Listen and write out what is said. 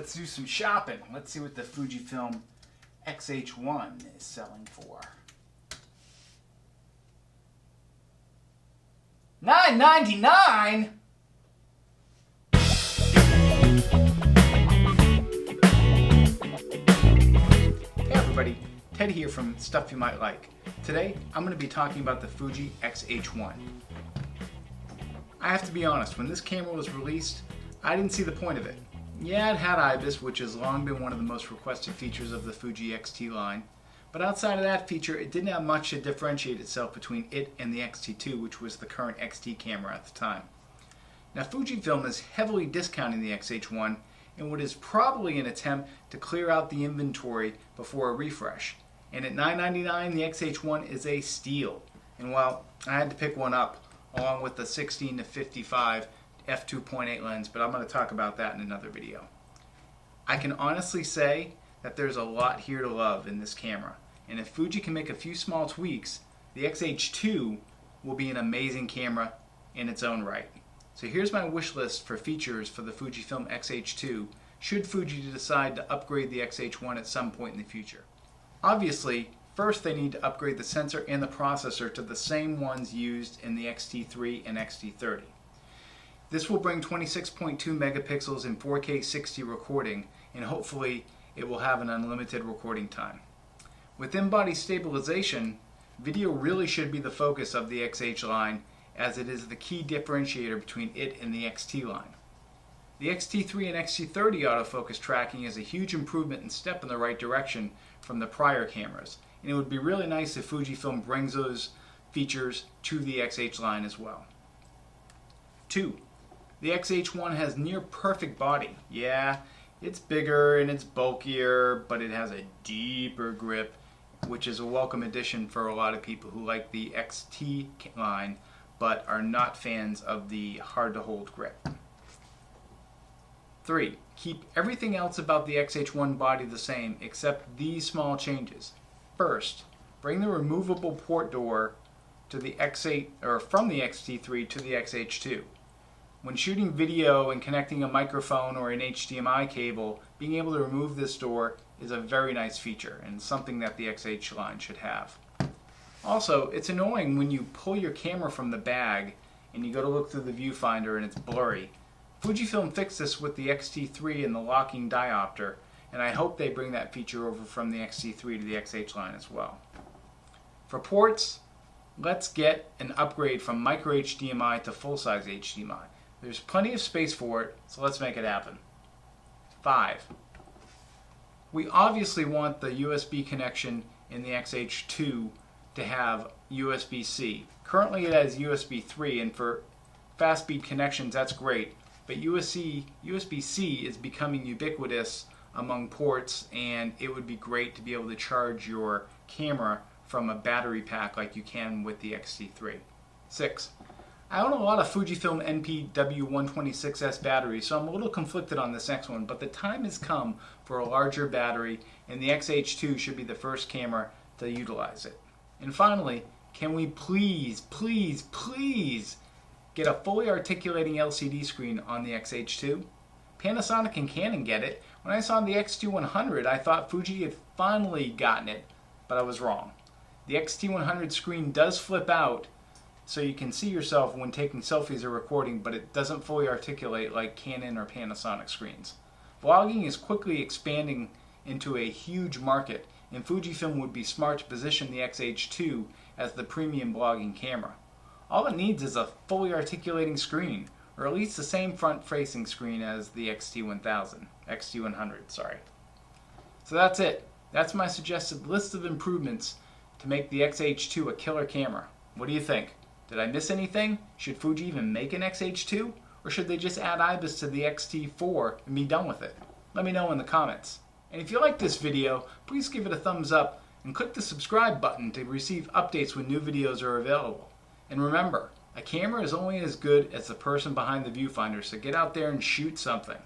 Let's do some shopping. Let's see what the Fujifilm X-H1 is selling for. $9.99? Hey everybody, Ted here from Stuff You Might Like. Today, I'm going to be talking about the Fuji X-H1. I have to be honest, when this camera was released, I didn't see the point of it. Yeah, it had IBIS, which has long been one of the most requested features of the Fuji X-T line, but outside of that feature, it didn't have much to differentiate itself between it and the X-T2, which was the current X-T camera at the time. Now, Fujifilm is heavily discounting the X-H1 in what is probably an attempt to clear out the inventory before a refresh. And at $9.99, the X-H1 is a steal. And well, I had to pick one up, along with the 16 to 55 f2.8 lens, but I'm going to talk about that in another video. I can honestly say that there's a lot here to love in this camera, and if Fuji can make a few small tweaks, the X-H2 will be an amazing camera in its own right. So here's my wish list for features for the Fujifilm X-H2 should Fuji decide to upgrade the X-H1 at some point in the future. Obviously, first they need to upgrade the sensor and the processor to the same ones used in the X-T3 and X-T30. This will bring 26.2 megapixels in 4K 60 recording, and hopefully it will have an unlimited recording time. With in-body stabilization, video really should be the focus of the X-H line, as it is the key differentiator between it and the X-T line. The X-T3 and X-T30 autofocus tracking is a huge improvement and step in the right direction from the prior cameras, and it would be really nice if Fujifilm brings those features to the X-H line as well. 2. The X-H1 has near perfect body. Yeah, it's bigger and it's bulkier, but it has a deeper grip, which is a welcome addition for a lot of people who like the X-T line, but are not fans of the hard-to-hold grip. 3. Keep everything else about the X-H1 body the same, except these small changes. First, bring the removable port door to the X8 or from the X-T3 to the X-H2. When shooting video and connecting a microphone or an HDMI cable, being able to remove this door is a very nice feature and something that the X-H line should have. Also, it's annoying when you pull your camera from the bag and you go to look through the viewfinder and it's blurry. Fujifilm fixed this with the X-T3 and the locking diopter, and I hope they bring that feature over from the X-T3 to the X-H line as well. For ports, let's get an upgrade from micro HDMI to full-size HDMI. There's plenty of space for it, so let's make it happen. 5. We obviously want the USB connection in the X-H2 to have USB-C. Currently it has USB 3, and for fast speed connections that's great, but USB-C is becoming ubiquitous among ports, and it would be great to be able to charge your camera from a battery pack like you can with the X-T3. 6. I own a lot of Fujifilm NP-W126S batteries, so I'm a little conflicted on this next one, but the time has come for a larger battery, and the X-H2 should be the first camera to utilize it. And finally, can we please get a fully articulating LCD screen on the X-H2? Panasonic and Canon get it. When I saw the X-T100, I thought Fuji had finally gotten it, but I was wrong. The X-T100 screen does flip out, so you can see yourself when taking selfies or recording, but it doesn't fully articulate like Canon or Panasonic screens. Vlogging is quickly expanding into a huge market, and Fujifilm would be smart to position the X-H2 as the premium vlogging camera. All it needs is a fully articulating screen, or at least the same front-facing screen as the X-T100, sorry. So that's it. That's my suggested list of improvements to make the X-H2 a killer camera. What do you think? Did I miss anything? Should Fuji even make an X-H2? Or should they just add IBIS to the X-T4 and be done with it? Let me know in the comments. And if you like this video, please give it a thumbs up and click the subscribe button to receive updates when new videos are available. And remember, a camera is only as good as the person behind the viewfinder, so get out there and shoot something.